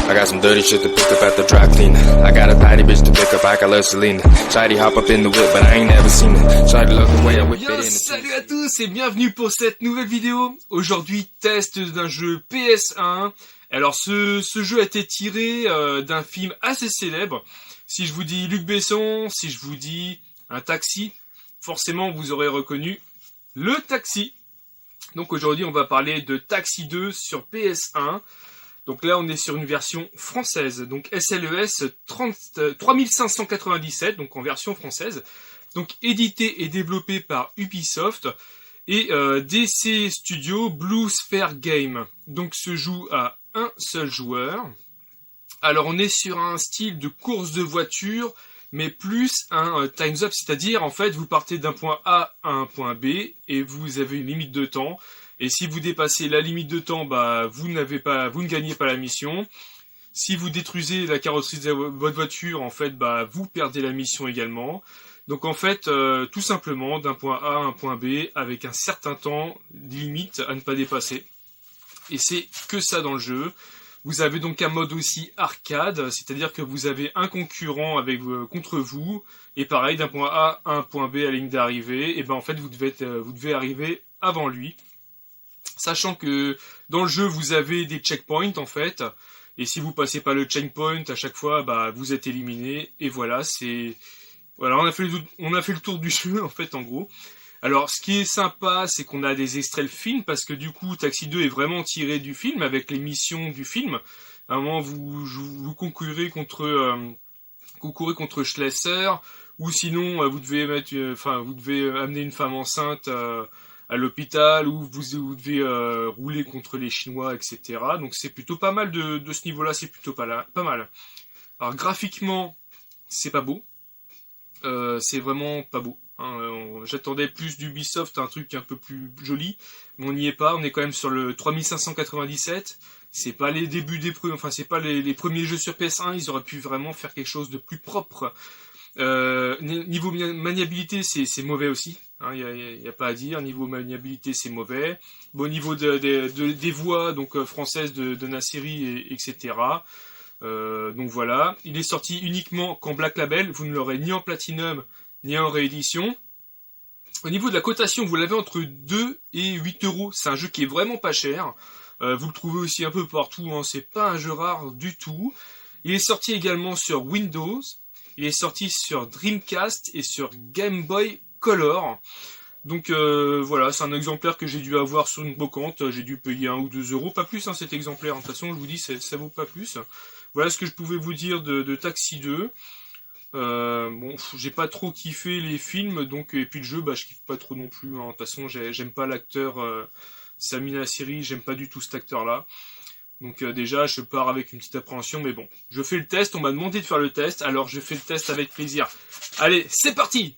I got some dirty shit to pick up at the dry clean. I got a tidy bitch to pick up, I got Selena. Shady hop up in the whip, but I ain't never seen it. Shady love the way I whip it in. Salut à tous et bienvenue pour cette nouvelle vidéo. Aujourd'hui, test d'un jeu PS1. Alors ce jeu a été tiré d'un film assez célèbre. Si je vous dis Luc Besson, si je vous dis un taxi, forcément vous aurez reconnu le taxi. Donc aujourd'hui on va parler de Taxi 2 sur PS1. Donc là on est sur une version française, donc SLES 3597, donc en version française. Donc édité et développé par Ubisoft et DC Studio Blue Sphere Game. Donc se joue à un seul joueur. Alors on est sur un style de course de voiture, mais plus un time's up, c'est-à-dire en fait vous partez d'un point A à un point B et vous avez une limite de temps. Et si vous dépassez la limite de temps, bah vous ne gagnez pas la mission. Si vous détruisez la carrosserie de votre voiture, en fait, bah vous perdez la mission également. Donc en fait, tout simplement d'un point A à un point B avec un certain temps limite à ne pas dépasser. Et c'est que ça dans le jeu. Vous avez donc un mode aussi arcade, c'est-à-dire que vous avez un concurrent contre vous, et pareil, d'un point A à un point B à la ligne d'arrivée, et ben en fait vous devez arriver avant lui. Sachant que dans le jeu vous avez des checkpoints en fait, et si vous passez pas le checkpoint à chaque fois, bah vous êtes éliminé, et voilà, on a fait le tour du jeu en fait en gros. Alors, ce qui est sympa, c'est qu'on a des extraits de film, parce que du coup, Taxi 2 est vraiment tiré du film, avec les missions du film. À un moment, vous concourez contre Schlesser, ou sinon, vous devez amener une femme enceinte à l'hôpital, ou vous devez rouler contre les Chinois, etc. Donc, c'est plutôt pas mal de ce niveau-là, c'est plutôt pas mal. Alors, graphiquement, c'est pas beau. C'est vraiment pas beau. J'attendais plus d'Ubisoft, un truc un peu plus joli, mais on n'y est pas. On est quand même sur le 3597. C'est pas les débuts c'est pas les premiers jeux sur PS1. Ils auraient pu vraiment faire quelque chose de plus propre. Niveau maniabilité, c'est mauvais aussi. Y a pas à dire. Niveau maniabilité, c'est mauvais. Bon, au niveau des voix, donc françaises de Nasseri, etc. Donc voilà, il est sorti uniquement qu'en Black Label, vous ne l'aurez ni en Platinum ni en réédition. Au niveau de la cotation, vous l'avez entre 2 et 8 euros, c'est un jeu qui est vraiment pas cher. Vous le trouvez aussi un peu partout, c'est pas un jeu rare du tout. Il est sorti également sur Windows, il est sorti sur Dreamcast et sur Game Boy Color. Donc voilà, c'est un exemplaire que j'ai dû avoir sur une brocante, j'ai dû payer 1 ou 2 euros, pas plus cet exemplaire, de toute façon je vous dis ça vaut pas plus. Voilà ce que je pouvais vous dire de Taxi 2. Bon, j'ai pas trop kiffé les films, donc et puis le jeu, je kiffe pas trop non plus. De toute façon, j'aime pas l'acteur Sami Nasseri, j'aime pas du tout cet acteur-là. Donc déjà, je pars avec une petite appréhension, mais bon, je fais le test. On m'a demandé de faire le test, alors je fais le test avec plaisir. Allez, c'est parti.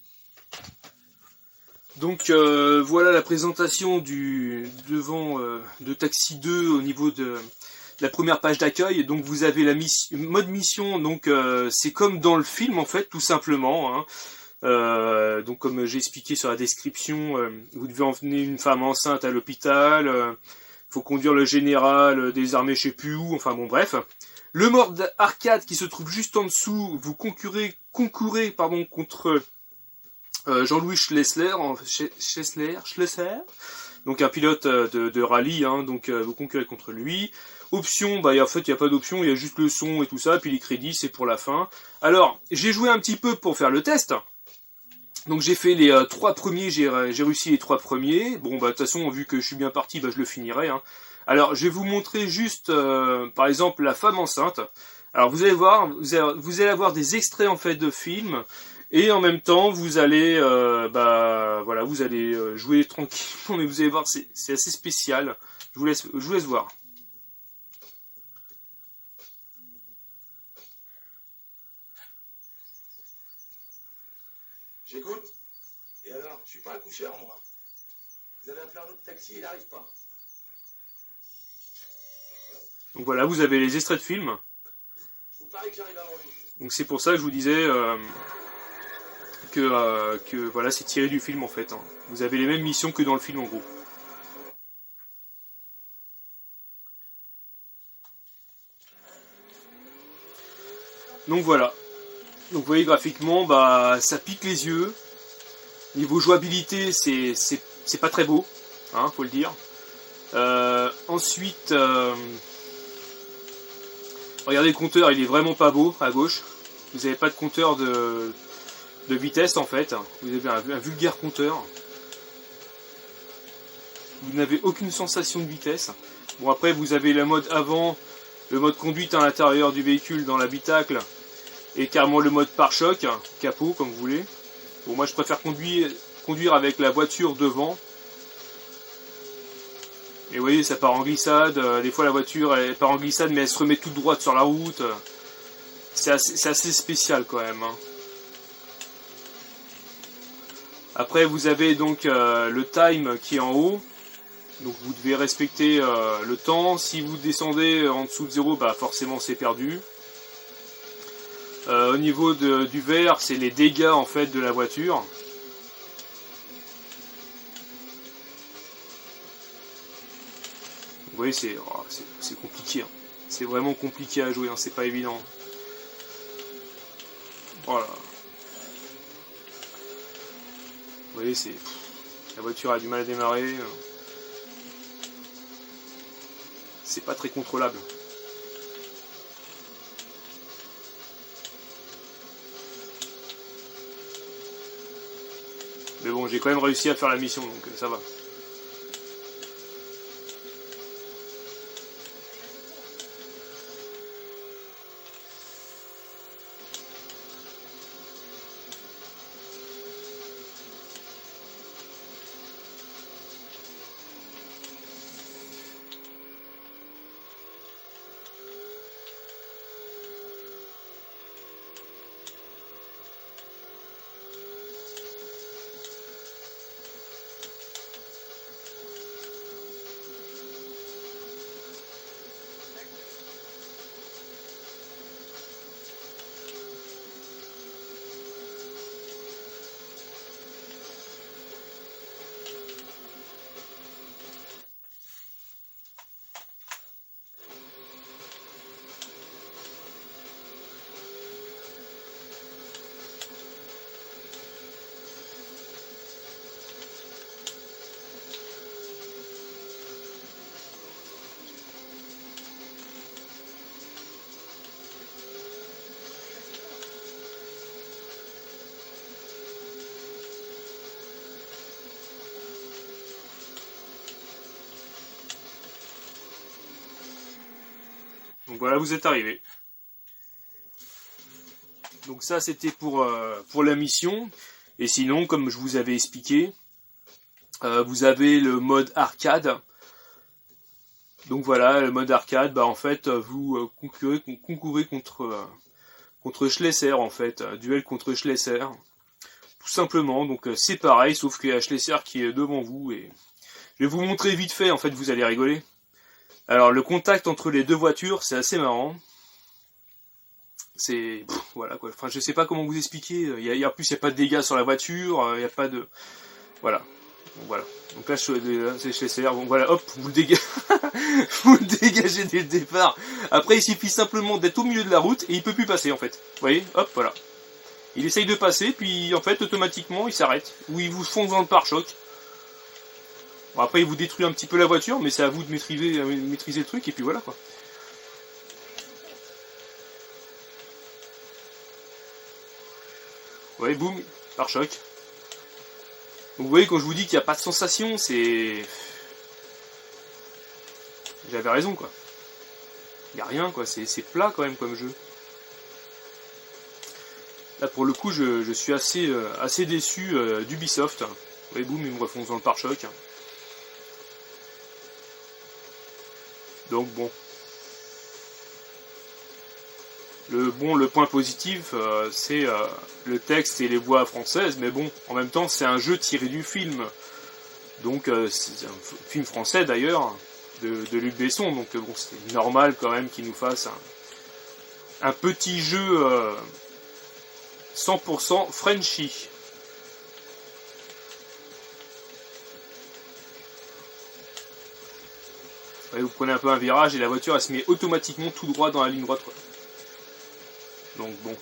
Donc voilà la présentation du devant de Taxi 2 au niveau de la première page d'accueil. Donc vous avez mode mission, donc c'est comme dans le film en fait, tout simplement. Donc comme j'ai expliqué sur la description, vous devez emmener une femme enceinte à l'hôpital, faut conduire le général des armées je sais plus où, enfin bon bref. Le mode arcade qui se trouve juste en dessous, vous concourez contre Jean-Louis Schlesser, donc un pilote de rallye, donc vous concurrez contre lui. Option, en fait il n'y a pas d'option, il y a juste le son et tout ça, puis les crédits c'est pour la fin. Alors, j'ai joué un petit peu pour faire le test. Donc j'ai fait les 3 premiers, j'ai réussi les 3 premiers. Bon de toute façon, vu que je suis bien parti, je le finirai. Alors je vais vous montrer juste, par exemple, la femme enceinte. Alors vous allez voir, vous allez avoir des extraits en fait de films. Et en même temps, vous allez, vous allez jouer tranquillement, mais vous allez voir, c'est assez spécial. Je vous laisse voir. J'écoute. Et alors, je suis pas un coucheur, moi. Vous avez appelé un autre taxi, il n'arrive pas. Donc voilà, vous avez les extraits de films. Je vous parie que j'arrive avant lui. Donc c'est pour ça que je vous disais que voilà, c'est tiré du film en fait. Vous avez les mêmes missions que dans le film en gros. Donc voilà. Donc vous voyez graphiquement, bah ça pique les yeux. Niveau jouabilité, c'est pas très beau, hein, faut le dire. Ensuite, regardez le compteur, il est vraiment pas beau à gauche. Vous n'avez pas de compteur de vitesse en fait. Vous avez un vulgaire compteur. Vous n'avez aucune sensation de vitesse. Bon après vous avez le mode avant, le mode conduite à l'intérieur du véhicule dans l'habitacle et carrément le mode pare-choc, capot comme vous voulez. Bon moi je préfère conduire avec la voiture devant. Et vous voyez ça part en glissade, des fois la voiture elle part en glissade mais elle se remet toute droite sur la route. C'est assez spécial quand même. Hein. Après vous avez donc le time qui est en haut. Donc vous devez respecter le temps. Si vous descendez en dessous de 0, bah forcément c'est perdu. Au niveau du vert, c'est les dégâts en fait de la voiture. Vous voyez, c'est compliqué. Hein. C'est vraiment compliqué à jouer, hein. C'est pas évident. Voilà. Vous voyez, la voiture a du mal à démarrer. C'est pas très contrôlable. Mais bon, j'ai quand même réussi à faire la mission, donc ça va. Donc voilà, vous êtes arrivé. Donc ça, c'était pour la mission. Et sinon, comme je vous avais expliqué, vous avez le mode arcade. Donc voilà, le mode arcade, bah en fait, vous concourez contre Schlesser, en fait. Duel contre Schlesser. Tout simplement, donc c'est pareil, sauf qu'il y a Schlesser qui est devant vous. Et je vais vous montrer vite fait, en fait, vous allez rigoler. Alors le contact entre les deux voitures, c'est assez marrant. C'est voilà quoi. Enfin, je sais pas comment vous expliquer. En plus, il n'y a pas de dégâts sur la voiture. Il n'y a pas de voilà. Donc, voilà. Donc là, c'est chez CR. Bon voilà, hop, vous le dégagez. Vous le dégagez dès le départ. Après, il suffit simplement d'être au milieu de la route et il peut plus passer en fait. Vous voyez, hop, voilà. Il essaye de passer, puis en fait, automatiquement, il s'arrête. Ou il vous fonce dans le pare-choc. Bon, après, il vous détruit un petit peu la voiture, mais c'est à vous de maîtriser le truc, et puis voilà, quoi. Ouais, boum, pare-choc. Donc, vous voyez, quand je vous dis qu'il n'y a pas de sensation, c'est... J'avais raison, quoi. Il n'y a rien, quoi. C'est plat, quand même, comme jeu. Là, pour le coup, je suis assez déçu d'Ubisoft. Vous voyez, boum, il me refonce dans le pare-choc. Donc bon. Le point positif, c'est le texte et les voix françaises, mais bon, en même temps, c'est un jeu tiré du film. Donc, c'est un film français d'ailleurs, de Luc Besson, donc bon, c'est normal quand même qu'il nous fasse un petit jeu 100% Frenchy. Vous prenez un peu un virage et la voiture elle se met automatiquement tout droit dans la ligne droite. Quoi. Donc bon.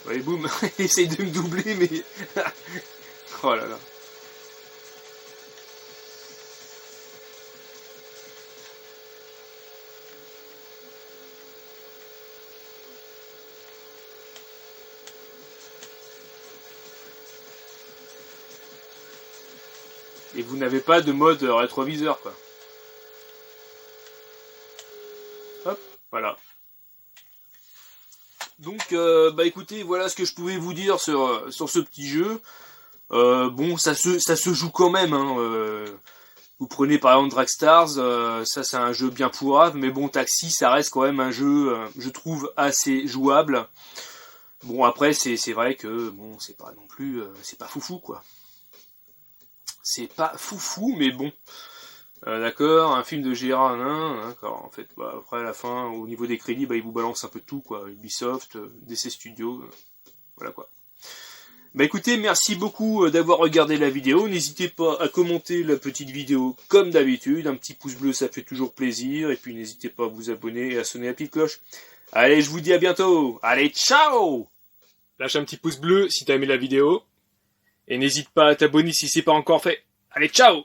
Ouais, boum, il essaye de me doubler, mais... oh là là. Et vous n'avez pas de mode rétroviseur, quoi. Hop, voilà. Donc, bah écoutez, voilà ce que je pouvais vous dire sur ce petit jeu. Bon, ça se joue quand même. Hein, vous prenez par exemple Dragstars, ça c'est un jeu bien pourrave, mais bon, Taxi, ça reste quand même un jeu, je trouve, assez jouable. Bon, après, c'est vrai que bon, c'est pas non plus, c'est pas foufou, quoi. C'est pas foufou, mais bon. D'accord, un film de Gérard Hanin, d'accord. En fait, bah, après à la fin, au niveau des crédits, bah, ils vous balancent un peu de tout, quoi. Ubisoft, DC Studios, voilà quoi. Bah écoutez, merci beaucoup d'avoir regardé la vidéo. N'hésitez pas à commenter la petite vidéo comme d'habitude. Un petit pouce bleu, ça fait toujours plaisir. Et puis n'hésitez pas à vous abonner et à sonner la petite cloche. Allez, je vous dis à bientôt. Allez, ciao! Lâche un petit pouce bleu si t'as aimé la vidéo. Et n'hésite pas à t'abonner si c'est pas encore fait. Allez, ciao!